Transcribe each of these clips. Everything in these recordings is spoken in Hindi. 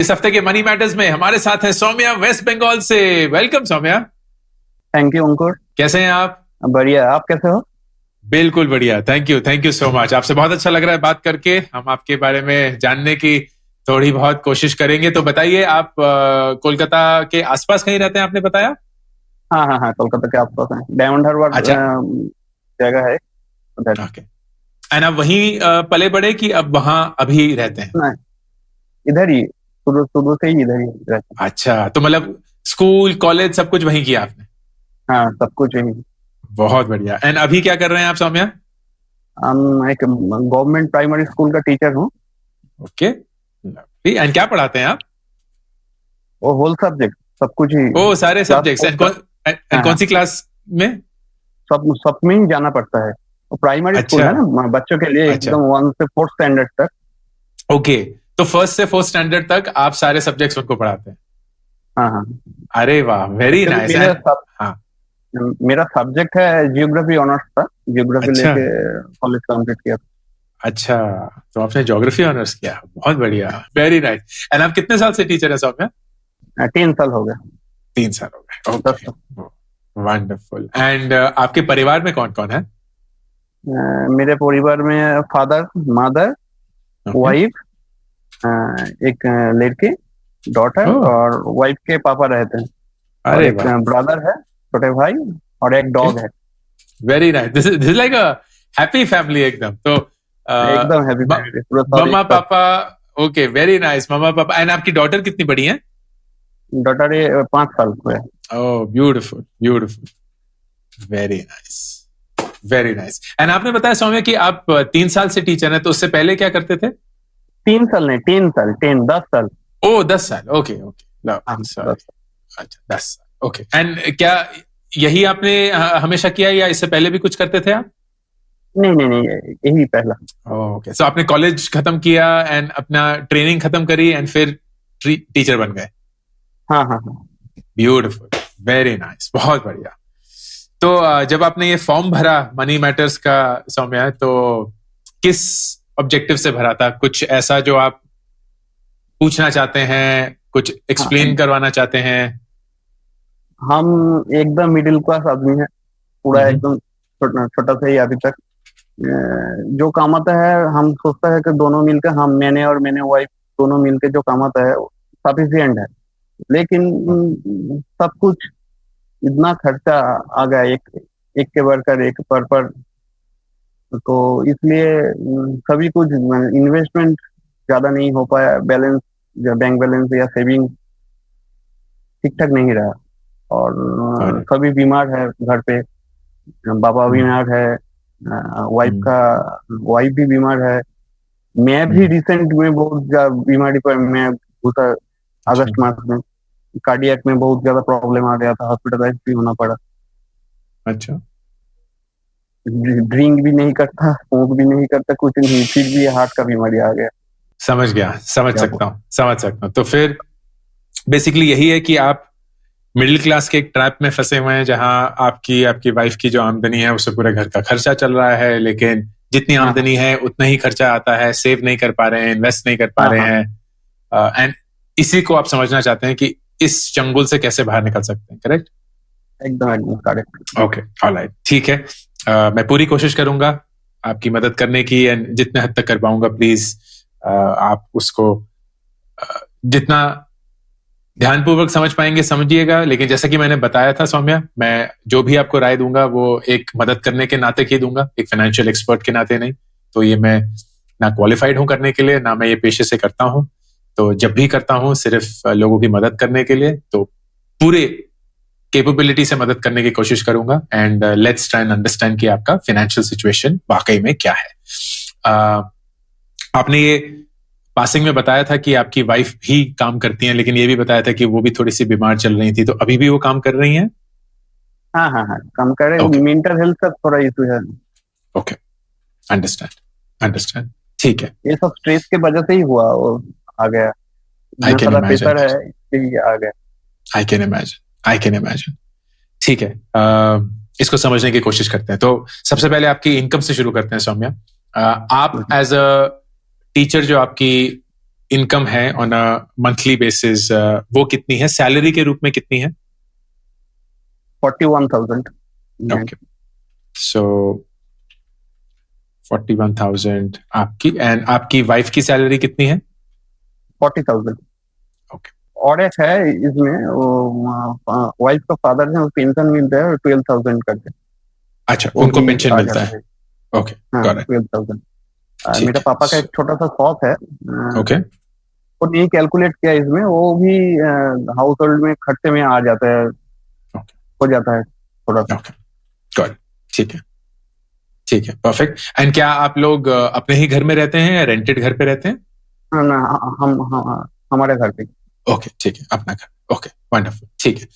इस हफ्ते के मनी मैटर्स में हमारे साथ हैं सौम्या वेस्ट बंगाल से। वेलकम सौम्या। थैंक यू अंकुर। कैसे हैं आप? बढ़िया, आप कैसे हो? बिल्कुल बढ़िया, थैंक यू सो मच। आपसे बहुत अच्छा लग रहा है बात करके। हम आपके बारे में जानने की थोड़ी बहुत कोशिश करेंगे। तो बताइए, आप कोलकाता के आसपास कहीं रहते हैं, आपने बताया? हाँ हाँ हाँ, कोलकाता के आसपास है, डायमंड हार्बर अच्छा। जगह है उधर। ओके। एंड आप वहीं पले बड़े कि अब वहां अभी रहते हैं? नहीं, इधर ही शुरू शुरू से ही इधर ही रहते हैं। अच्छा, तो मतलब स्कूल कॉलेज सब कुछ वहीं किया आपने? हाँ, सब कुछ यही। बहुत बढ़िया। एंड अभी क्या कर रहे हैं आप सौम्या? हम एक गवर्नमेंट प्राइमरी स्कूल का टीचर हूँ। ओके। एंड क्या पढ़ाते हैं आप? वो होल सब्जेक्ट, सब कुछ ही। ओ, सारे क्लास सब्जेक्ट्स। फोर्थ तक। एंड हाँ कौन हाँ, सी क्लास में? सब में ही जाना पड़ता है। वो प्राइमरी स्कूल अच्छा। है ना, बच्चों के लिए अच्छा। एकदम 1 से 4 स्टैंडर्ड तक। ओके। तो फर्स्ट से फोर्थ स्टैंडर्ड तक आप सारे सब्जेक्ट्स उनको पढ़ाते हैं? हाँ हाँ। अरे वाह, वेरी एक्चुअली नाइस। एंड हाँ। मेरा सब्जेक्ट है जियोग्राफी ऑनर्स था। जियोग्राफी अच्छा। लेके कॉलेज कंप्लीट किया। अच्छा, तो आपने ज्योग्राफी ऑनर्स किया, बहुत बढ़िया, वेरी नाइस। एंड आप कितने साल से टीचर है सौम्या? 3 साल हो गया। 3 साल हो गए, 10 ओके। वंडरफुल। एंड आपके परिवार में कौन कौन है? मेरे परिवार में फादर, मदर, ओके। वाइफ, एक लड़की, डॉटर, ओह। और वाइफ के पापा रहते हैं। और अरे एक वाह। ब्रदर है, छोटे भाई, और एक ओके, डॉग है। Very nice. This is like a happy family एकदम। तो एकदम हैप्पी फैमिली, पूरा सब एक मम्मा साथ। पापा। ओके, वेरी नाइस, मम्मा पापा। एंड आपकी डॉटर कितनी बड़ी है? डॉटर ये 5 साल को है। Oh, beautiful beautiful, very nice, very nice. And आपने बताया सौम्या कि आप 3 साल से टीचर हैं, तो उससे पहले क्या करते थे? 3 साल नहीं, 10 साल, 10 ओह, 10 साल। ओके ओके, हाँ, लवली, सॉरी। 10 साल। अच्छा, 10 साल। ओके। एंड क्या यही आपने हमेशा किया, या इससे पहले भी कुछ करते थे आप? नहीं नहीं नहीं, यही पहला। ओके, सो आपने कॉलेज खत्म किया एंड अपना ट्रेनिंग खत्म करी एंड फिर टीचर बन गए? हाँ हाँ हाँ। ब्यूटीफुल, वेरी नाइस, बहुत बढ़िया। तो जब आपने ये फॉर्म भरा मनी मैटर्स का सौम्या, तो किस ऑब्जेक्टिव से भरा था? कुछ ऐसा जो आप पूछना चाहते हैं, कुछ एक्सप्लेन हाँ, करवाना चाहते हैं? हम एकदम मिडिल क्लास आदमी है, पूरा हम्म। एकदम छोटा छोटा सा ही अभी तक। जो कमाता है, हम सोचता है कि दोनों मिलकर, हम मैंने वाइफ दोनों मिलकर जो कमाता है सफिशियंट है। लेकिन सब कुछ इतना खर्चा आ गया, एक एक के बढ़कर एक पर। तो इसलिए सभी कुछ इन्वेस्टमेंट ज्यादा नहीं हो पाया, बैलेंस या बैंक बैलेंस या सेविंग ठीक ठाक नहीं रहा। और अरे। सभी बीमार है घर पे। बाबा हम्म। बीमार है, हम्म। वाइफ भी बीमार है। मैं भी हम्म। रिसेंट में बहुत ज्यादा बीमारी पर मैं घुसा, अच्छा। अगस्त मास में। कार्डियक में बहुत ज्यादा प्रॉब्लम आ गया था, हॉस्पिटलाइज भी होना पड़ा। अच्छा। ड्रिंक भी नहीं करता, स्मोक भी नहीं करता, कुछ नहीं, फिर भी हार्ट का बीमारी आ गया। समझ गया, समझ क्या सकता हूँ, समझ सकता हूँ। तो फिर बेसिकली यही है कि आप मिडिल क्लास के एक ट्रैप में फंसे हुए हैं, जहां आपकी आपकी वाइफ की जो आमदनी है उससे पूरे घर का खर्चा चल रहा है, लेकिन जितनी हाँ हाँ आमदनी है उतना ही खर्चा आता है, सेव नहीं कर पा रहे हैं, इन्वेस्ट नहीं कर पा हाँ रहे हाँ, हैं। एंड इसी को आप समझना चाहते हैं कि इस चंगुल से कैसे बाहर निकल सकते हैं, करेक्ट? एकदम एकदम करेक्ट। ओके, ऑलराइट, ठीक है। मैं पूरी कोशिश करूंगा आपकी मदद करने की, एंड जितने हद तक कर पाऊंगा प्लीज आप उसको जितना ध्यानपूर्वक समझ पाएंगे समझिएगा। लेकिन जैसा कि मैंने बताया था सौम्या, मैं जो भी आपको राय दूंगा वो एक मदद करने के नाते ही दूंगा, एक फाइनेंशियल एक्सपर्ट के नाते नहीं। तो ये मैं ना क्वालिफाइड हूं करने के लिए, ना मैं ये पेशे से करता हूं। तो जब भी करता हूं सिर्फ लोगों की मदद करने के लिए, तो पूरे कैपेबिलिटी से मदद करने की कोशिश करूंगा। And let's try and understand कि आपका फाइनेंशियल सिचुएशन वाकई में क्या है। आपने ये पासिंग में बताया था कि आपकी वाइफ भी काम करती हैं, लेकिन ये भी बताया था कि वो भी थोड़ी सी बीमार चल रही थी, तो अभी भी वो काम कर रही हैं? हाँ हाँ हाँ, कम करे, ओके मेंटल हेल्थ का थोड़ा इशू है। ओके, अंडरस्टैंड, अंडरस्टैंड, ठीक है। ये सब स्ट्रेस के वजह से ही हुआ, वो आ गया। आई इतना कैन सारा इमेजिन, प्रेशर है, इसलिए आ गया। I can imagine, I can imagine. ठीक है, इसको समझने की कोशिश करते हैं। तो सबसे पहले आपकी इनकम से शुरू करते हैं सौम्या। आप एज अ टीचर जो आपकी इनकम है ऑन अ मंथली बेसिस वो कितनी है, सैलरी के रूप में कितनी है? 41,000। ओके, सो 41,000 आपकी, एंड आपकी वाइफ की सैलरी कितनी है? 40,000। ओके, और एक है इसमें, वाइफ का फादर है, पेंशन मिलता है 12,000 करके, अच्छा, वो उनको भी पेंशन आ मिलता जाता है। है। ओके, हाँ, गॉट इट। 12,000। ठीक मेरा है, पापा का एक छोटा सा शॉप है, ओके वो नहीं कैलकुलेट किया इसमें, वो भी हाउस होल्ड में खर्चे में आ जाता है, ओके हो जाता है थोड़ा सा। ओके, गॉट, ठीक है, ठीक है, परफेक्ट। एंड क्या आप लोग अपने ही घर में रहते हैं या रेंटेड घर पे रहते हैं? हाँ, ना, हमारे घर पे। ओके, ठीक है, अपना घर। ओके, वंडरफुल, ठीक है।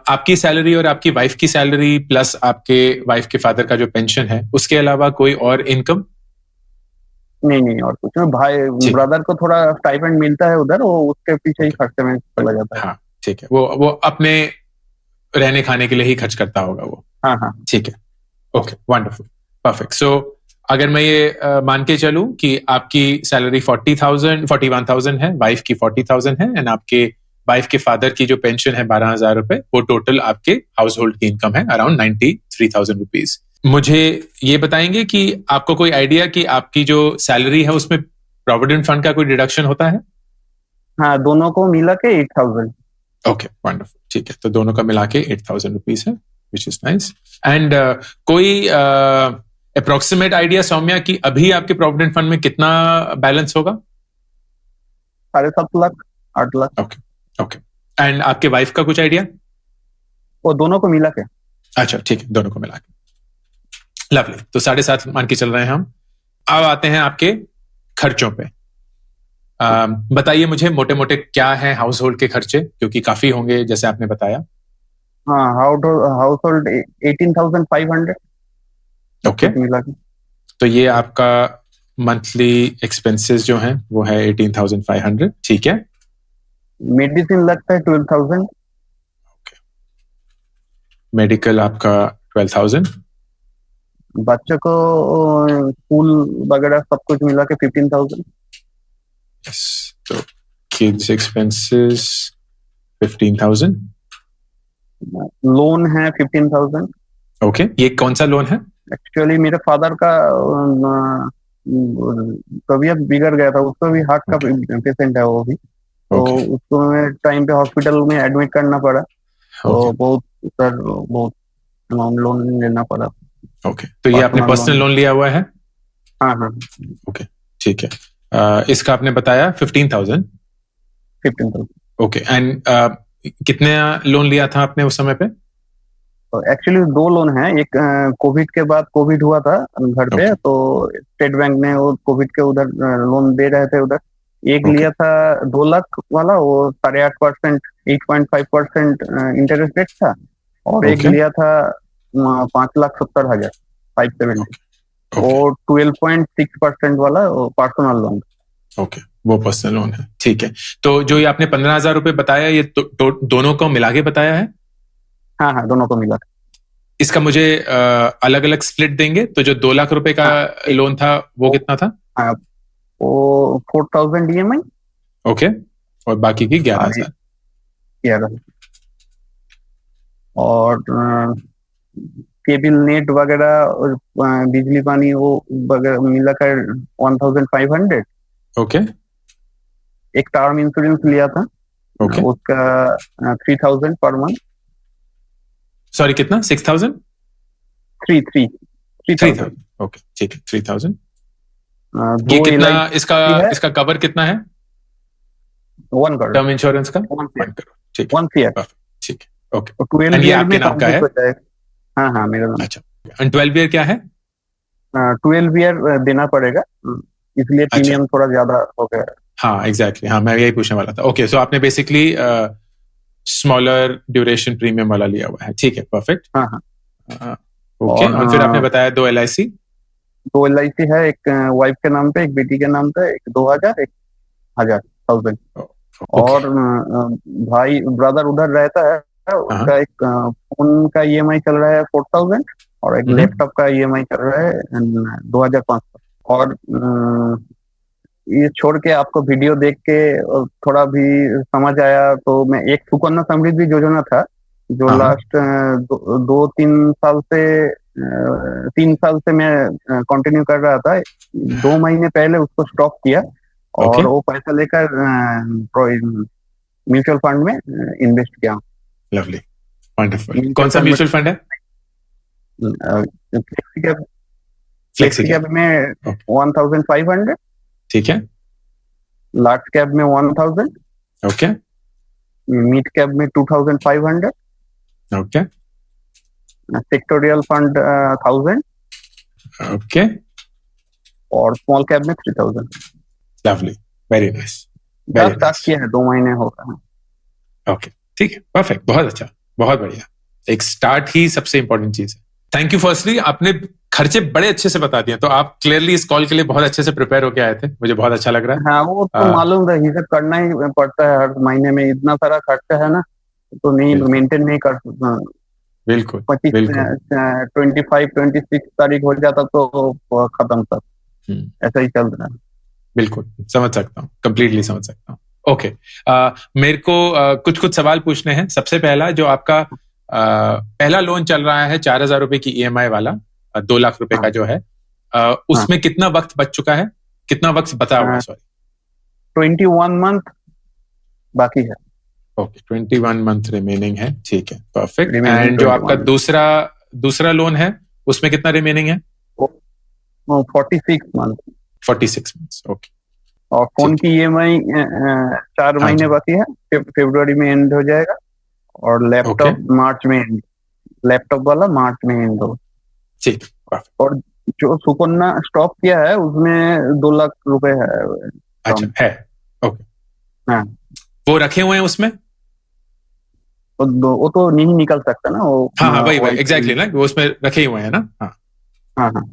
आपकी सैलरी और आपकी वाइफ की सैलरी प्लस आपके वाइफ के फादर का जो पेंशन है, उसके अलावा कोई और इनकम? नहीं नहीं, और कुछ नहीं। भाई ठीक है, ब्रदर को थोड़ा स्टाइपेंड मिलता है उधर, वो उसके पीछे ही ओके, खर्चे में चला जाता है। हाँ, ठीक है, वो अपने रहने खाने के लिए ही खर्च करता होगा वो। हाँ हाँ। ठीक है, ओके, वंडरफुल, परफेक्ट। सो अगर मैं ये मान के चलूं कि आपकी सैलरी 41,000 है, वाइफ की 40,000 है, एंड आपके वाइफ के फादर की जो पेंशन है 12,000 रुपए, वो टोटल आपके हाउस होल्ड की इनकम है अराउंड 93,000 रुपीज। मुझे ये बताएंगे कि आपको कोई आइडिया कि आपकी जो सैलरी है उसमें प्रोविडेंट फंड का कोई डिडक्शन होता है? हाँ, दोनों को मिला के 8,000। ओके, वंडरफुल, ठीक है, तो दोनों का मिला के 8,000 रुपीज है, विच इज नाइस। एंड कोई अप्रोक्सीमेट आइडिया सौम्या कि अभी आपके प्रोविडेंट फंड में कितना बैलेंस होगा? 7.5 lakh, 8 lakh. Okay okay, and आपके वाइफ का कुछ आइडिया? वो दोनों को मिला के। अच्छा, ठीक है, दोनों को मिला के, लवली। तो 7.5 मान के चल रहे हैं हम। अब आते हैं आपके खर्चों पे। बताइए मुझे मोटे मोटे क्या है हाउस होल्ड के खर्चे, क्योंकि काफी होंगे जैसे आपने बताया। हाँ, हाउस होल्ड 18,500 ओके, मिला के। तो ये आपका मंथली एक्सपेंसेस जो हैं वो है 18,500, ठीक है। मेडिसिन लगता है 12,000। मेडिकल आपका 12,000। बच्चों को स्कूल वगैरह सब कुछ मिला के 15,000। यस, तो किड्स एक्सपेंसेस 15,000। लोन है 15,000। ओके, ये कौन सा लोन है? एक्चुअली मेरे फादर का तबीयत बिगड़ गया था, उसको भी हार्ट का पेशेंट है वो भी, तो ओके उसको टाइम पे हॉस्पिटल में एडमिट करना पड़ा, तो ओके बहुत सर बहुत अमाउंट लोन लेना पड़ा। ओके, तो ये आपने पर्सनल लोन लिया हुआ है? हाँ हाँ। ओके, ठीक है। इसका आपने बताया 15,000। 15,000। ओके, एंड कितने लोन लिया था आपने उस समय पे? तो एक्चुअली 2 लोन हैं, एक कोविड के बाद, कोविड हुआ था घर पे, ओके तो स्टेट बैंक ने वो कोविड के उधर लोन दे रहे थे उधर। एक ओके लिया था 2 लाख वाला, वो 8.5%, 8.5% इंटरेस्ट रेट था। और एक ओके लिया था 5,70,000, 570, ओके वो 12.6% वाला पर्सनल लोन। ओके, वो पर्सनल लोन है, ठीक है। तो जो ये आपने 15,000 रुपए बताया, ये दोनों को मिला के बताया है? हाँ हाँ, दोनों को मिला। इसका मुझे अलग अलग स्प्लिट देंगे, तो जो 2 लाख रुपए का हाँ, लोन था वो कितना था? हाँ, वो 4,000 EMI। ओके, और बाकी की और 11,000। 11। और केबल नेट वगैरह और बिजली पानी वो वगैरह मिलाकर 1,500। ओके एक टर्म इंश्योरेंस लिया था, ओके, उसका 3,000 पर मंथ। सॉरी कितना? 6,000? 3,000। 3,000, ओके, ठीक है, 3,000। ये 2 कितना, LIC इसका है। इसका कवर कितना है 1 करोड़, टर्म इंश्योरेंस का? 1 CR, 1 करोड़, ठीक है, 1 CR। परफेक्ट, ठीक है, ओके। और 12 एंड ये ईयर आपके में नाम का है? कंप्लीट हो जाएगा। हाँ हाँ, मेरा नाम। अच्छा, एंड 12 ईयर क्या है? 12 ईयर देना पड़ेगा, इसलिए अच्छा, प्रीमियम थोड़ा ज्यादा हो गया। हाँ एग्जैक्टली, हाँ मैं यही पूछने वाला था। ओके, सो आपने बेसिकली स्मॉलर ड्यूरेशन प्रीमियम वाला लिया हुआ है, ठीक है, परफेक्ट। हाँ हाँ। ओके, और और फिर आपने बताया 2 LIC। 2 LIC है, एक वाइफ के नाम पे, एक बेटी के नाम पे, एक 2,000, एक 1,000। ओके, और भाई ब्रदर उधर रहता है, हाँ, उसका एक फोन का EMI चल रहा है 4,000, और एक लैपटॉप का EMI चल रहा है 2,500। और ये छोड़ के आपको वीडियो देख के थोड़ा भी समझ आया, तो मैं एक सुकन्या समृद्धि योजना था जो हाँ, लास्ट 2-3 साल से 3 साल से मैं कंटिन्यू कर रहा था। 2 महीने पहले उसको स्टॉप किया ओके, और वो पैसा लेकर म्यूचुअल फंड में इन्वेस्ट किया। Lovely, wonderful. म्यूचुअल कौन सा फंड म्यूचुअल फंड है? में flexi cap, flexi flexi cap. Cap में ओके, 1500, ठीक है। लार्ज कैप में 1000, ओके, मिड कैप में 2500, ओके, सेक्टोरियल फंड 1000 ओके, और स्मॉल कैप में 3000। Lovely, very nice, just very start nice. किया है, 2 महीने हो गए हैं। ओके, ठीक है, परफेक्ट, बहुत अच्छा, बहुत बढ़िया। एक स्टार्ट ही सबसे इंपॉर्टेंट चीज है। थैंक यू फर्स्टली, आपने खर्चे बड़े अच्छे से बता दिए। तो आप क्लियरली इस कॉल के लिए बहुत अच्छे से प्रिपेयर होके आए थे, मुझे बहुत अच्छा लग रहा है। हाँ, वो तो मालूम था, हिसाब करना ही पड़ता है हर महीने में, इतना सारा खर्चा है ना, तो नहीं बिल्कुल, मेंटेन नहीं कर बिल्कुल, 25 बिल्कुल। 25-26 तारीख हो जाता तो खत्म था। हम्म, ऐसा ही चल रहा है। बिल्कुल समझ सकता हूँ, कंप्लीटली समझ सकता हूँ। ओके, मेरे को कुछ कुछ सवाल पूछने हैं। सबसे पहला, जो आपका पहला लोन चल रहा है 4,000 रुपए की ईएमआई वाला, 2 लाख रुपए हाँ का जो है, हाँ, उसमें कितना वक्त बच चुका है? कितना वक्त बता हुआ है, सॉरी? 21 मंथ बाकी है। ओके, 21 मंथ रिमेनिंग है, ठीक है, परफेक्ट। रिमेनिंग एंड जो आपका 21 दूसरा दूसरा लोन है, उसमें कितना रिमेनिंग है? 46 मंथ। 46 मंथ्स, ओके, और फोन ठीक है। की ईएमआई 4 हाँ महीने जी, बाकी है, फरवरी में एंड हो जाएगा। और ओके, लैपटॉप मार्च में एंड, लैपटॉप वाला मार्च में एंड हो। ठीक, परफेक्ट। और जो सुकन्या स्टॉप किया है उसमें 2 लाख रुपए है अच्छा कम। है, ओके। हाँ, वो रखे हुए हैं उसमें? वो तो नहीं निकल सकता ना, वो हाँ हाँ, वही वही वाइफ एग्जैक्टली ना, वो उसमें रखे हुए हैं ना। हाँ, हाँ हाँ,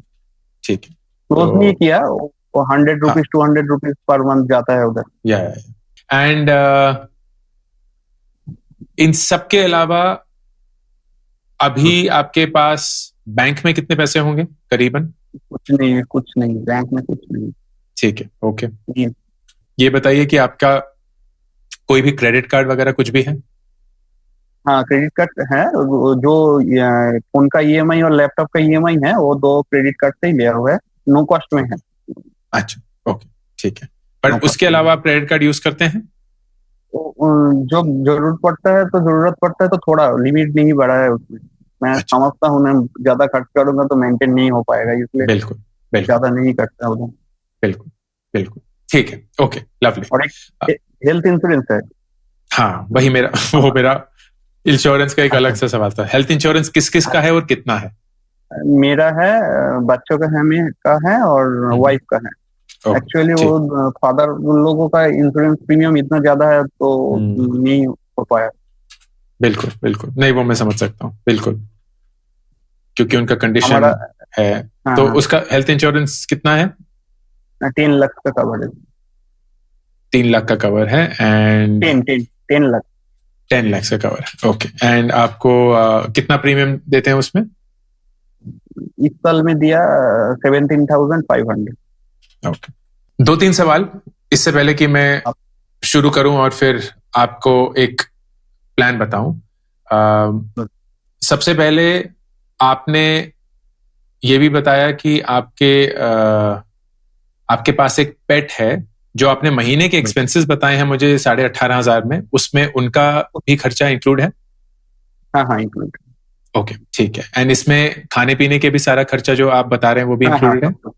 ठीक है। क्लोज नहीं तो किया वो। 100 रुपीज हाँ, 200 रुपीज पर मंथ जाता है उधर। या एंड इन सब के अलावा अभी आपके पास बैंक में कितने पैसे होंगे करीबन? कुछ नहीं है, कुछ नहीं, बैंक में कुछ नहीं। ठीक है, ओके। जी, ये बताइए कि आपका कोई भी क्रेडिट कार्ड वगैरह कुछ भी है? हाँ क्रेडिट कार्ड है। जो फोन का ईएमआई और लैपटॉप का ईएमआई है वो 2 क्रेडिट कार्ड से ही लिया हुआ है, नो कॉस्ट में है। अच्छा, ओके, ठीक है। पर नो उसके कॉस्ट में है। अलावा आप क्रेडिट कार्ड यूज करते हैं? जो जरूरत पड़ता है तो जरूरत पड़ता है, तो थोड़ा लिमिट नहीं बढ़ा है उसमें। मैं अच्छा, समझता हूँ, मैं ज्यादा खर्च करूंगा तो मेंटेन नहीं हो पाएगा, इसलिए बिल्कुल, बिल्कुल, ज्यादा नहीं करता उधर। बिल्कुल, बिल्कुल, ठीक है, ओके, लवली। और एक हेल्थ इंश्योरेंस है। हाँ, वही मेरा वो मेरा इंश्योरेंस का एक अलग अच्छा, सा सवाल था। हेल्थ इंश्योरेंस किस किस का है और कितना है? मेरा है, बच्चों का है, मेरे का है और वाइफ का है। ओके, एक्चुअली ठीक। वो फादर लोगों का इंश्योरेंस प्रीमियम इतना ज्यादा है तो हम्म, नहीं हो पाया। बिल्कुल, बिल्कुल, नहीं वो मैं समझ सकता हूँ, बिल्कुल, क्योंकि उनका कंडीशन हमारा, है। हाँ तो हाँ, उसका हेल्थ इंश्योरेंस कितना है? 10 लाख का कवर है। 3 लाख का कवर है, एंड 10 लाख। 10 लाख का कवर है, ओके। एंड आपको कितना प्रीमियम देते हैं उसमें? इस साल में दिया 17,500। ओके, 2-3 सवाल इससे पहले कि मैं शुरू करूं और फिर आपको एक प्लान बताऊं। सबसे पहले आपने ये भी बताया कि आपके पास एक पेट है, जो आपने महीने के एक्सपेंसेस बताए हैं मुझे 18,500 में, उसमें उनका भी खर्चा इंक्लूड है? हाँ हाँ, इंक्लूड। ओके, ठीक है। एंड इसमें खाने पीने के भी सारा खर्चा जो आप बता रहे हैं वो भी हाँ हाँ, इंक्लूडेड है? सब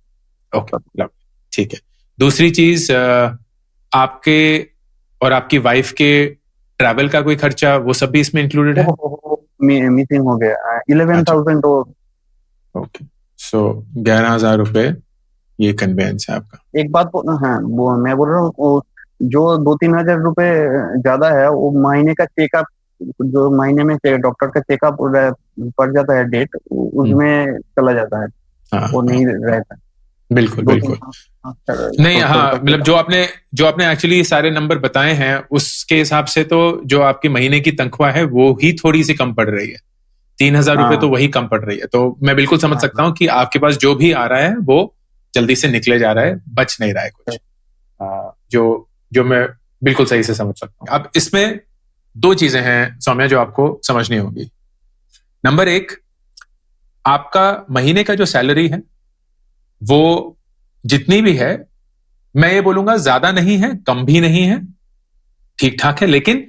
ओके, सब। लव, ठीक है। दूसरी चीज, आपके और आपकी वाइफ के ट्रैवल का कोई खर्चा, वो सब भी इसमें इंक्लूडेड है? मिसिंग हो गया, इलेवन अच्छा, थाउजेंड ओके, सो 11,000 रुपए ये कन्वेंस है आपका। एक बात हाँ, वो मैं बोल रहा हूँ, जो 2-3 हजार रुपए ज्यादा है, वो महीने का चेकअप, जो महीने में डॉक्टर का चेकअप पड़ जाता है डेट, उसमें चला जाता है, हाँ वो हाँ, नहीं रहता। बिल्कुल, दो तीन बिल्कुल। नहीं, सौ हाँ, का मतलब चेकअप। जो आपने एक्चुअली सारे नंबर बताए हैं उसके हिसाब से तो जो आपकी महीने की तनख्वाह है वो ही थोड़ी सी कम पड़ रही है। 3,000 रुपए तो हाँ वही कम पड़ रही है। तो मैं बिल्कुल समझ हाँ सकता हूँ कि आपके पास जो भी आ रहा है वो जल्दी से निकले जा रहा है, बच नहीं रहा है कुछ। जो जो मैं बिल्कुल सही से समझ सकता हूँ। अब इसमें दो चीजें हैं सौम्या जो आपको समझनी होगी। नंबर एक, आपका महीने का जो सैलरी है वो जितनी भी है, मैं ये बोलूंगा ज्यादा नहीं है, कम भी नहीं है, ठीक ठाक है, लेकिन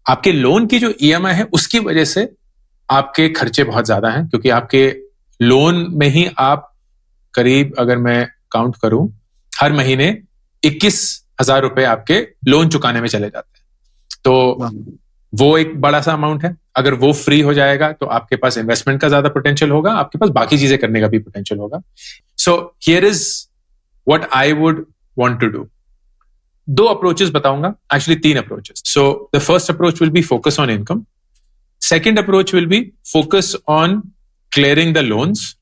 आपके लोन की जो ईएमआई है उसकी वजह से आपके खर्चे बहुत ज्यादा हैं, क्योंकि आपके लोन में ही आप करीब, अगर मैं काउंट करूं, हर महीने 21,000 रुपए आपके लोन चुकाने में चले जाते हैं। तो वो एक बड़ा सा अमाउंट है। अगर वो फ्री हो जाएगा तो आपके पास इन्वेस्टमेंट का ज्यादा पोटेंशियल होगा, आपके पास बाकी चीजें करने का भी पोटेंशियल होगा। So here is what I would want to do. दो अप्रोचेस बताऊंगा, actually 3 approaches. So the first approach will be focus on income, second approach will be focus on clearing the loans,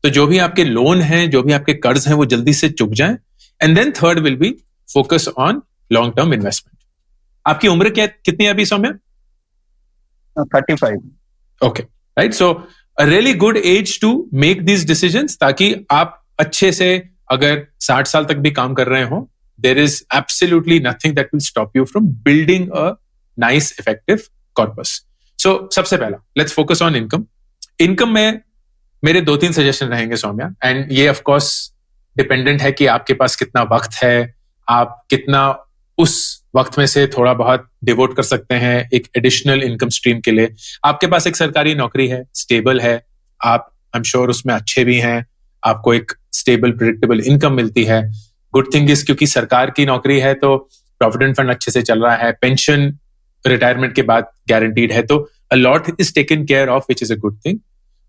तो जो भी आपके लोन हैं, जो भी आपके कर्ज हैं, वो जल्दी से चुक जाएं। And then third will be focus on long term investment. आपकी उम्र क्या कितनी है अभी Soumya? 35। Okay, right. So a really good age to make these decisions, ताकि आप अच्छे से अगर 60 साल तक भी काम कर रहे हो, there is absolutely nothing that will stop you from building a nice effective corpus. So सबसे पहला, let's focus on income. Income में मेरे 2-3 सजेशन रहेंगे सौम्या, एंड ये ऑफ कोर्स डिपेंडेंट है कि आपके पास कितना वक्त है, आप कितना उस वक्त में से थोड़ा बहुत डिवोट कर सकते हैं एक एडिशनल इनकम स्ट्रीम के लिए। आपके पास एक सरकारी नौकरी है, स्टेबल है, आप आई एम श्योर उसमें अच्छे भी हैं, आपको एक स्टेबल प्रेडिक्टेबल इनकम मिलती है। गुड थिंग इज, क्योंकि सरकार की नौकरी है तो प्रोविडेंट फंड अच्छे से चल रहा है, पेंशन रिटायरमेंट के बाद गारंटीड है, तो a lot is taken care of, which is a good thing.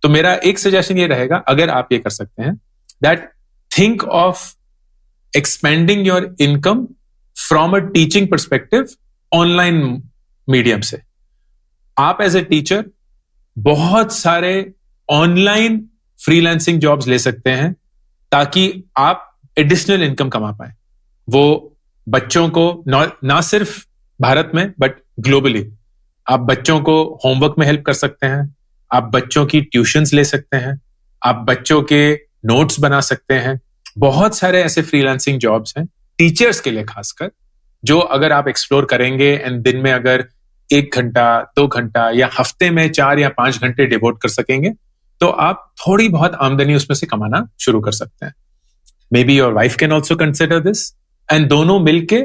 तो मेरा एक सजेशन ये रहेगा, अगर आप ये कर सकते हैं, that think of expanding your income from a teaching perspective online medium से। आप एज ए टीचर बहुत सारे ऑनलाइन फ्रीलांसिंग जॉब्स ले सकते हैं, ताकि आप एडिशनल इनकम कमा पाए। वो बच्चों को ना सिर्फ भारत में बट ग्लोबली, आप बच्चों को होमवर्क में हेल्प कर सकते हैं, आप बच्चों की ट्यूशंस ले सकते हैं, आप बच्चों के नोट्स बना सकते हैं। बहुत सारे ऐसे फ्रीलांसिंग जॉब्स हैं टीचर्स के लिए खासकर, जो अगर आप एक्सप्लोर करेंगे एंड दिन में अगर 1 घंटा 2 घंटा या हफ्ते में 4 या 5 घंटे डिवोट कर सकेंगे, तो आप थोड़ी बहुत आमदनी उसमें से कमाना शुरू कर सकते हैं। Maybe your wife can also consider this, and दोनों मिलके,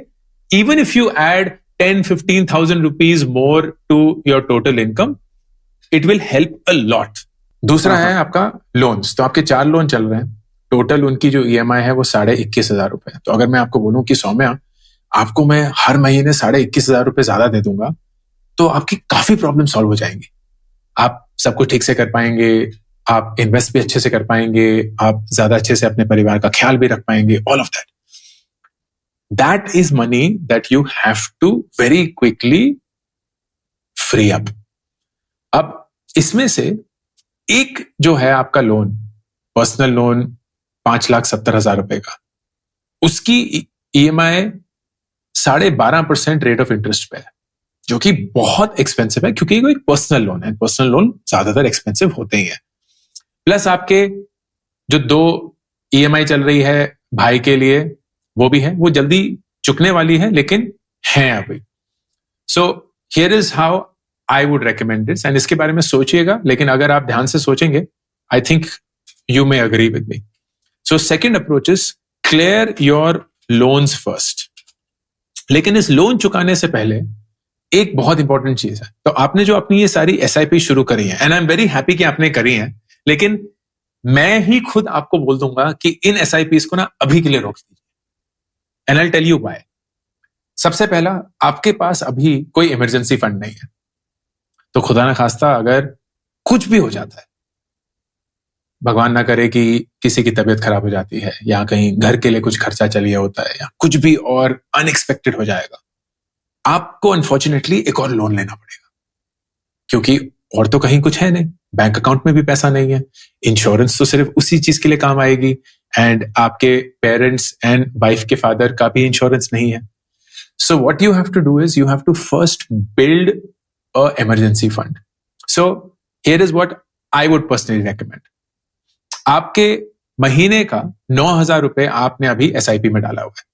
even if you add 10-15,000 rupees more to your total income, it will help a lot. दूसरा है आपका लोन्स। तो आपके 4 लोन चल रहे हैं, टोटल उनकी जो ईएमआई है वो 21,500 रुपए। तो अगर मैं आपको बोलूं कि सौम्या, आपको मैं हर महीने 21,500 रुपए ज्यादा दे दूंगा, तो आपकी काफी प्रॉब्लम सॉल्व हो जाएंगी। आप सब कुछ ठीक से कर पाएंगे, आप इन्वेस्ट भी अच्छे से कर पाएंगे, आप ज्यादा अच्छे से अपने परिवार का ख्याल भी रख पाएंगे, all of that. That is money that you have to very quickly free up. अब इसमें से एक जो है आपका लोन, पर्सनल लोन 5,70,000 रुपए का, उसकी ईएमआई 12.5% रेट ऑफ इंटरेस्ट पे है, जो कि बहुत एक्सपेंसिव है, क्योंकि वो एक पर्सनल लोन है। पर्सनल लोन ज्यादातर एक्सपेंसिव होते ही है। प्लस आपके जो 2 ईएमआई चल रही है भाई के लिए, वो भी है, वो जल्दी चुकने वाली है, लेकिन है अभी। सो here is how I would recommend this, and इसके बारे में सोचिएगा, लेकिन अगर आप ध्यान से सोचेंगे, I think you may agree with me. So second approach is clear your loans first. लेकिन इस लोन चुकाने से पहले एक बहुत इंपॉर्टेंट चीज है। तो आपने जो अपनी ये सारी एसआईपी शुरू करी है, and I am very happy कि आपने करी है, लेकिन मैं ही खुद आपको बोल दूंगा कि इन एसआईपीस को ना अभी के लिए रोक दीजिए, and I will tell you why. सबसे पहला, आपके पास अभी कोई इमरजेंसी फंड नहीं है, तो खुदा ना खास्ता अगर कुछ भी हो जाता है, भगवान ना करे कि किसी की तबीयत खराब हो जाती है, या कहीं घर के लिए कुछ खर्चा चलिए होता है, या कुछ भी और अनएक्सपेक्टेड हो जाएगा, आपको अनफॉर्चुनेटली एक और लोन लेना पड़ेगा, क्योंकि और तो कहीं कुछ है नहीं, बैंक अकाउंट में भी पैसा नहीं है, इंश्योरेंस तो सिर्फ उसी चीज के लिए काम आएगी, एंड आपके पेरेंट्स एंड वाइफ के फादर का भी इंश्योरेंस नहीं है। So what you have to do is, you have to first build a emergency fund. So here is what I would personally recommend. आपके महीने का 9,000 रुपए आपने अभी एसआईपी में डाला हुआ है,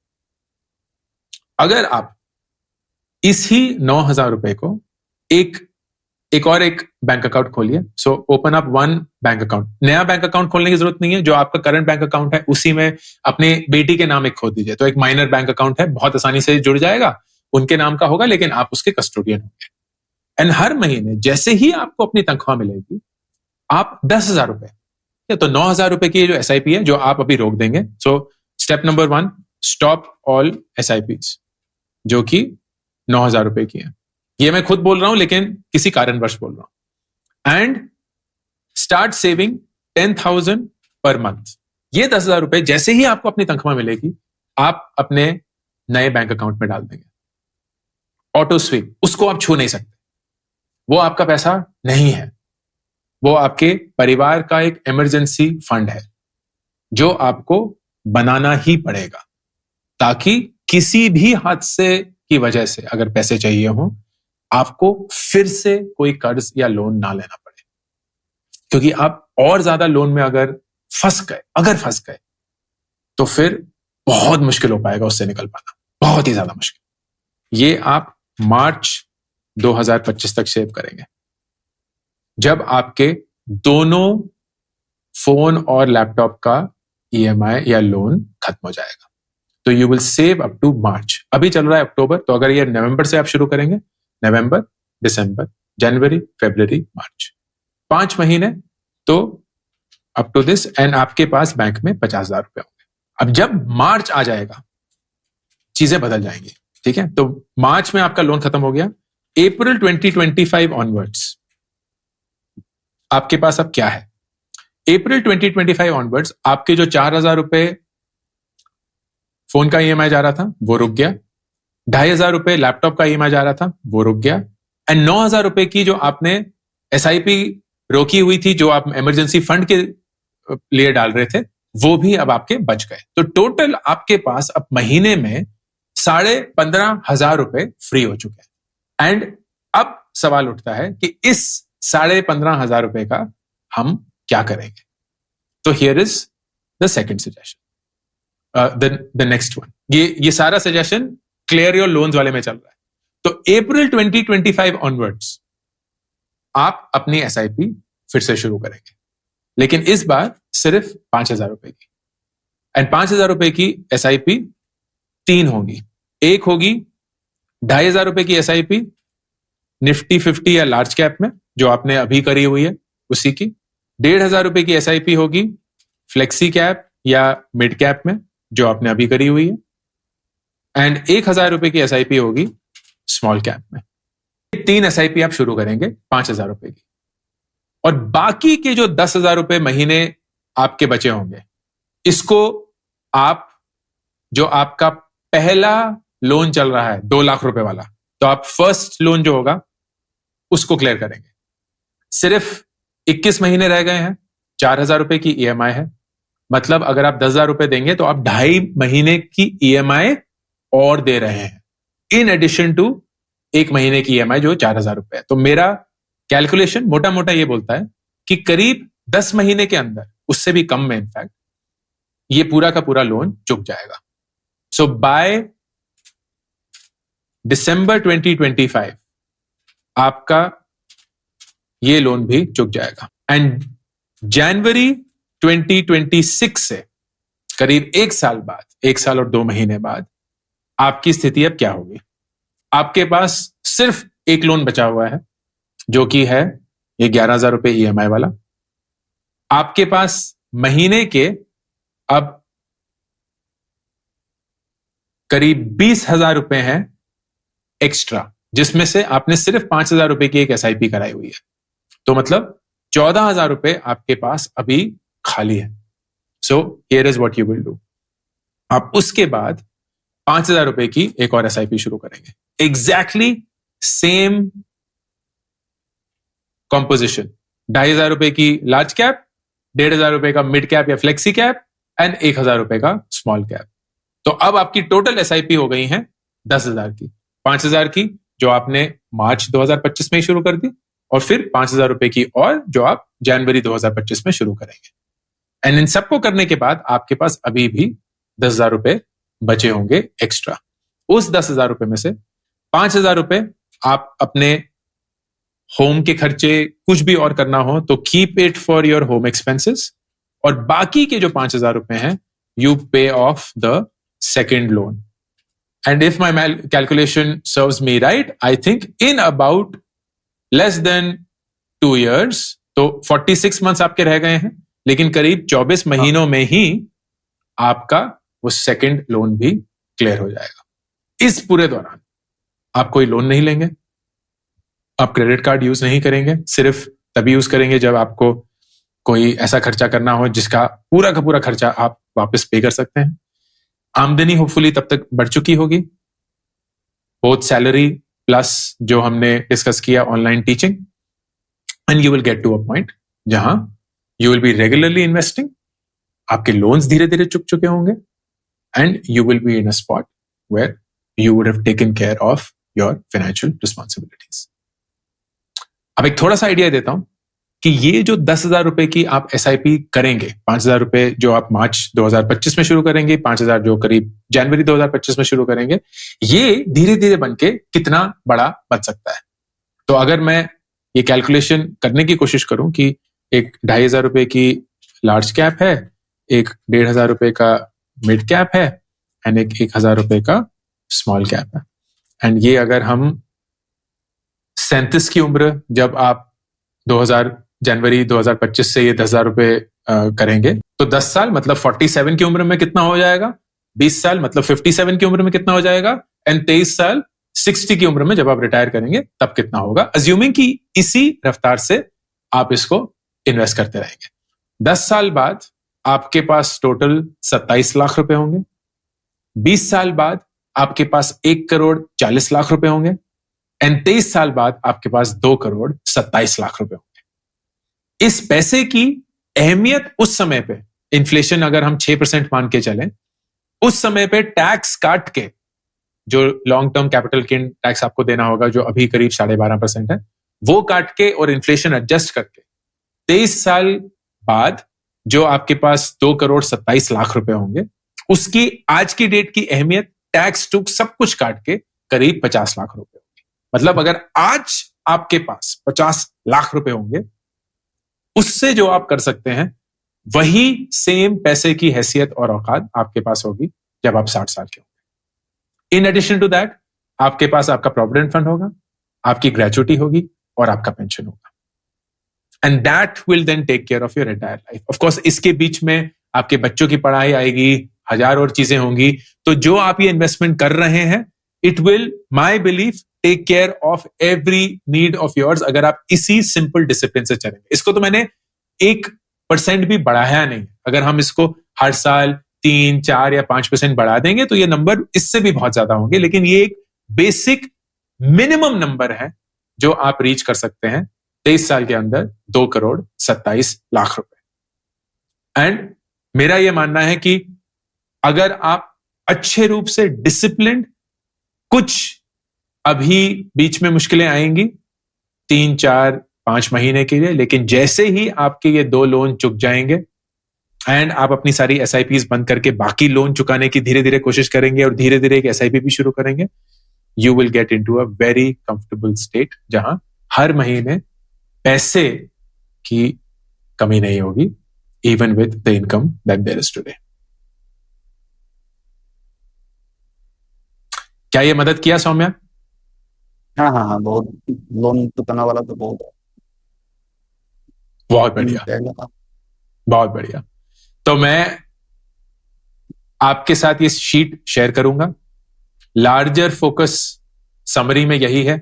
अगर आप इसी 9,000 रुपए को एक बैंक अकाउंट खोलिए. So open up one bank account. नया बैंक अकाउंट खोलने की जरूरत नहीं है. जो आपका करंट बैंक अकाउंट है उसी में अपने बेटी के नाम एक खोल दीजिए. तो एक माइनर बैंक अकाउंट है, बहुत आसानी से जुड़ जाएगा, उनके नाम का होगा, लेकिन आप उसके कस्टोडियन होंगे. एंड हर महीने जैसे ही आपको अपनी तनख्वाह मिलेगी, आप 10,000 रुपए, तो 9,000 रुपए की जो SIP है जो आप अभी रोक देंगे. So step number 1, stop all SIPs जो कि 9,000 रुपए की है. ये मैं खुद बोल रहा हूं, लेकिन किसी कारणवश बोल रहा हूं. And start saving 10,000 per month. ये 10,000 रुपए जैसे ही आपको अपनी तनख्वाह मिलेगी, आप अपने नए बैंक अकाउंट में डाल देंगे. ऑटो स्वीप, उसको आप छू नहीं सकते. वो आपका पैसा नहीं है. वो आपके परिवार का एक इमरजेंसी फंड है जो आपको बनाना ही पड़ेगा, ताकि किसी भी हादसे की वजह से अगर पैसे चाहिए हो, आपको फिर से कोई कर्ज या लोन ना लेना पड़े. क्योंकि आप और ज्यादा लोन में अगर फंस गए तो फिर बहुत मुश्किल हो पाएगा उससे निकल पाना, बहुत ही ज्यादा मुश्किल. ये आप मार्च 2025 तक सेव करेंगे, जब आपके दोनों फोन और लैपटॉप का EMI या लोन खत्म हो जाएगा. तो you will save up to March. अभी चल रहा है अक्टूबर, तो अगर ये नवंबर से आप शुरू करेंगे, नवंबर, दिसंबर, जनवरी, फरवरी, मार्च, 5 महीने, तो अप टू दिस. एंड आपके पास बैंक में 50,000 रुपए होंगे. अब जब मार्च आ जाएगा, चीजें बदल जाएंगी. ठीक है, तो मार्च में आपका लोन खत्म हो गया. अप्रैल 2025 ऑनवर्ड्स आपके पास अब क्या है? अप्रैल 2025 ऑनवर्ड्स आपके जो 4,000 रुपए फोन का EMI जा रहा था, वो रुक गया. 2,500 रुपए लैपटॉप का EMI जा रहा था, वो रुक गया. एंड 9,000 रुपए की जो आपने SIP रोकी हुई थी, जो आप इमरजेंसी फंड के लिए डाल रहे थे, वो भी अब आपके बच गए. तो टोटल आपके पास अब महीने में 15,500 रुपए फ्री हो चुके हैं. एंड अब सवाल उठता है कि इस 15,500 रुपए का हम क्या करेंगे? तो here is the second suggestion, the next one. ये सारा सजेशन क्लियर योर लोन्स वाले में चल रहा है. तो अप्रैल 2025 ऑनवर्ड्स आप अपनी SIP फिर से शुरू करेंगे, लेकिन इस बार सिर्फ 5,000 रुपए की. एंड 5,000 रुपए की SIP 3 होगी. एक होगी 2,500 रुपए की SIP निफ्टी 50 या लार्ज कैप में, जो आपने अभी करी हुई है उसी की. 1,500 रुपए की SIP होगी फ्लेक्सी कैप या मिड कैप में, जो आपने अभी करी हुई है. एंड 1,000 रुपए की SIP होगी स्मॉल कैप में. 3 SIP आप शुरू करेंगे 5,000 रुपए की. और बाकी के जो 10,000 रुपए महीने आपके बचे होंगे, इसको आप, जो आपका पहला लोन चल रहा है 2 लाख रुपए वाला, तो आप फर्स्ट लोन जो होगा उसको क्लियर करेंगे. सिर्फ 21 महीने रह गए हैं, 4,000 रुपए की EMI है. मतलब अगर आप 10,000 रुपए देंगे तो आप 2.5 महीने की EMI और दे रहे हैं, इन एडिशन टू 1 महीने की EMI जो 4,000 रुपए है. तो मेरा कैलकुलेशन मोटा मोटा ये बोलता है कि करीब 10 महीने के अंदर, उससे भी कम में इनफैक्ट, ये पूरा का पूरा लोन चुक जाएगा. सो बाय दिसंबर 2025 आपका ये लोन भी चुक जाएगा. एंड जनवरी 2026 से करीब 1 साल बाद, 1 साल और 2 महीने बाद, आपकी स्थिति अब क्या होगी? आपके पास सिर्फ एक लोन बचा हुआ है, जो कि है ये 11,000 रुपए EMI वाला. आपके पास महीने के अब करीब 20,000 रुपए हैं एक्स्ट्रा, जिसमें से आपने सिर्फ 5,000 रुपए की एक SIP कराई हुई है. तो मतलब 14,000 रुपए आपके पास अभी खाली है. सो here is what you will do. आप उसके बाद 5,000 रुपए की एक और SIP शुरू करेंगे. एग्जैक्टली सेम कॉम्पोजिशन, 2,500 रुपए की लार्ज कैप, 1,500 रुपए का मिड कैप या फ्लेक्सी कैप, एंड 1,000 रुपए का स्मॉल कैप. तो अब आपकी टोटल SIP हो गई है 10,000 की. 5,000 की जो आपने मार्च 2025 में ही शुरू कर दी, और फिर 5,000 रुपए की और जो आप जनवरी 2025 में शुरू करेंगे. एंड इन सबको करने के बाद आपके पास अभी भी 10,000 रुपए बचे होंगे एक्स्ट्रा. उस 10,000 रुपए में से 5,000 रुपए आप अपने होम के खर्चे, कुछ भी और करना हो तो keep it for your home expenses, और बाकी के जो 5,000 रुपए हैं यू पे of the second loan. And if my calculation serves me right, I think in about less than 2 years, तो 46 months आपके रह गए हैं, लेकिन करीब 24 महीनों में ही आपका वो सेकंड लोन भी क्लियर हो जाएगा. इस पूरे दौरान आप कोई लोन नहीं लेंगे, आप क्रेडिट कार्ड यूज नहीं करेंगे, सिर्फ तभी यूज करेंगे जब आपको कोई ऐसा खर्चा करना हो जिसका पूरा का पूरा खर्चा आप वापस पे कर सकते हैं. आमदनी होपफुली तब तक बढ़ चुकी होगी, बोथ सैलरी प्लस जो हमने डिस्कस किया online teaching, and you will get to a point जहां you will be regularly investing, आपके लोन्स धीरे धीरे चुक चुके होंगे, and you will be in a spot where you would have taken care of your financial responsibilities. अब एक थोड़ा सा आइडिया देता हूं कि ये जो 10,000 रुपए की आप SIP करेंगे, 5,000 रुपए जो आप मार्च 2025 में शुरू करेंगे, 5,000 जो करीब जनवरी 2025 में शुरू करेंगे, ये धीरे धीरे बन के कितना बड़ा बन सकता है. तो अगर मैं ये कैलकुलेशन करने की कोशिश करूं कि एक 2,500 रुपए की लार्ज कैप है, एक 1,500 रुपए का मिड कैप है, एंड एक 1,000 रुपए का स्मॉल कैप है, एंड ये अगर हम 37 की उम्र जब आप जनवरी 2025 से ये 10,000 रुपए करेंगे तो 10 साल मतलब 47 की उम्र में कितना हो जाएगा, 20 साल मतलब 57 की उम्र में कितना हो जाएगा, एंड 23 साल 60 की उम्र में जब आप रिटायर करेंगे तब कितना होगा, अज्यूमिंग कि इसी रफ्तार से आप इसको इन्वेस्ट करते रहेंगे. 10 साल बाद आपके पास टोटल 27 लाख रुपए होंगे, 20 साल बाद आपके पास 1,40,00,000 रुपए होंगे, एंड 23 साल बाद आपके पास 2,27,00,000 रुपए होंगे. इस पैसे की अहमियत उस समय पे, इन्फ्लेशन अगर हम 6% मान के चलें, उस समय पे टैक्स काट के, जो long term capital gain tax आपको देना होगा जो अभी करीब 12.5% है, वो काट के और इन्फ्लेशन एडजस्ट करके 23 साल बाद जो आपके पास 2,27,00,000 रुपए होंगे, उसकी आज की डेट की अहमियत टैक्स टूक सब कुछ काट के करीब 50 लाख रुपए होगी. मतलब अगर आज आपके पास 50 लाख रुपए होंगे, उससे जो आप कर सकते हैं वही सेम पैसे की हैसियत और औकात आपके पास होगी जब आप 60 साल के होंगे. इन एडिशन टू दैट आपके पास आपका प्रोविडेंट फंड होगा, आपकी ग्रेचुटी होगी और आपका पेंशन होगा, and that will then take care of your entire life. Of course इसके बीच में आपके बच्चों की पढ़ाई आएगी, 1000 और चीजें होंगी. तो जो आप ये इन्वेस्टमेंट कर रहे हैं, it will, my belief, take care of every need of yours, अगर आप इसी सिंपल डिसिप्लिन से चलेंगे. इसको तो मैंने 1% भी बढ़ाया नहीं. अगर हम इसको हर साल 3, 4 या 5% बढ़ा देंगे तो ये नंबर इससे भी बहुत ज्यादा होंगे, लेकिन ये एक बेसिक मिनिमम नंबर है जो आप रीच कर सकते हैं 23 साल के अंदर, 2,27,00,000 रुपए. एंड मेरा यह मानना है कि अगर आप अच्छे रूप से डिसिप्लिन, कुछ अभी बीच में मुश्किलें आएंगी 3, 4, 5 महीने के लिए, लेकिन जैसे ही आपके ये 2 लोन चुक जाएंगे एंड आप अपनी सारी SIPs बंद करके बाकी लोन चुकाने की धीरे धीरे कोशिश करेंगे और धीरे धीरे एक SIP भी शुरू करेंगे, you will get into a very comfortable state जहां हर महीने पैसे की कमी नहीं होगी, even with the income that there is today. क्या ये मदद किया सौम्या? हाँ, बहुत. लोन चुकाने वाला तो बहुत बढ़िया, बहुत बढ़िया. तो मैं आपके साथ ये शीट शेयर करूंगा. लार्जर फोकस समरी में यही है.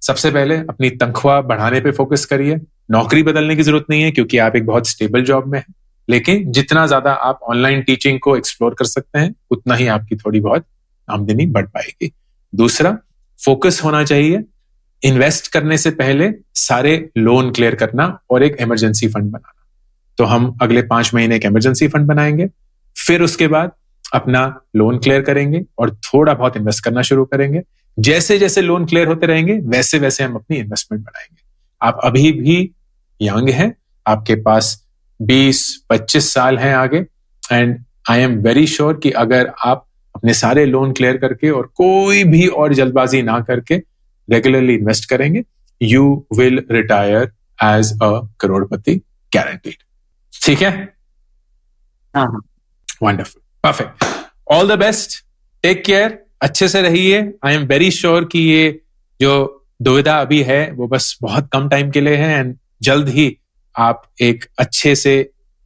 सबसे पहले अपनी तनख्वाह बढ़ाने पे फोकस करिए. नौकरी बदलने की जरूरत नहीं है क्योंकि आप एक बहुत स्टेबल जॉब में हैं, लेकिन जितना ज्यादा आप ऑनलाइन टीचिंग को एक्सप्लोर कर सकते हैं उतना ही आपकी थोड़ी बहुत आमदनी बढ़ पाएगी. दूसरा, फोकस होना चाहिए इन्वेस्ट करने से पहले सारे लोन क्लियर करना और एक इमरजेंसी फंड बनाना. तो हम अगले 5 महीने एक इमरजेंसी फंड बनाएंगे, फिर उसके बाद अपना लोन क्लियर करेंगे और थोड़ा बहुत इन्वेस्ट करना शुरू करेंगे. जैसे जैसे लोन क्लियर होते रहेंगे वैसे वैसे हम अपनी इन्वेस्टमेंट बढ़ाएंगे. आप अभी भी यंग हैं, आपके पास 20-25 साल हैं आगे, and I am very sure कि अगर आप अपने सारे लोन क्लियर करके और कोई भी और जल्दबाजी ना करके रेगुलरली इन्वेस्ट करेंगे, you will retire as a crorepati, guaranteed. ठीक है? हाँ हाँ। Wonderful, perfect, all the best, take care, अच्छे से रहिए। आई एम वेरी श्योर कि ये जो दुविधा अभी है वो बस बहुत कम टाइम के लिए है, एंड जल्द ही आप एक अच्छे से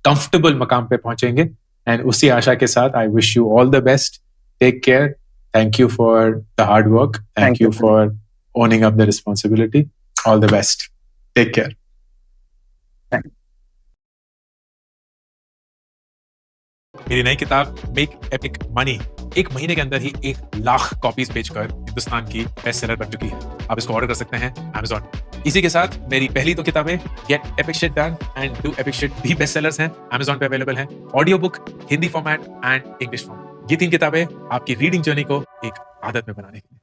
कंफर्टेबल मकाम पे पहुंचेंगे। एंड उसी आशा के साथ I wish you all the best, take care, thank you for the hard work, thank you for owning up the responsibility, all the best, take care. मेरी नई किताब मेक एपिक मनी 1 महीने के अंदर ही 1 लाख कॉपीज बेचकर हिंदुस्तान की बेस्ट सेलर बन चुकी है। आप इसको ऑर्डर कर सकते हैं Amazon। इसी के साथ मेरी पहली 2 किताबें gate epic shit done and do epic shit भी बेस्ट सेलर्स हैं, Amazon पे अवेलेबल हैं, audio book, Hindi format and English format. ये 3 किताबें आपकी रीडिंग जर्नी को एक आदत में बनाने के लिए।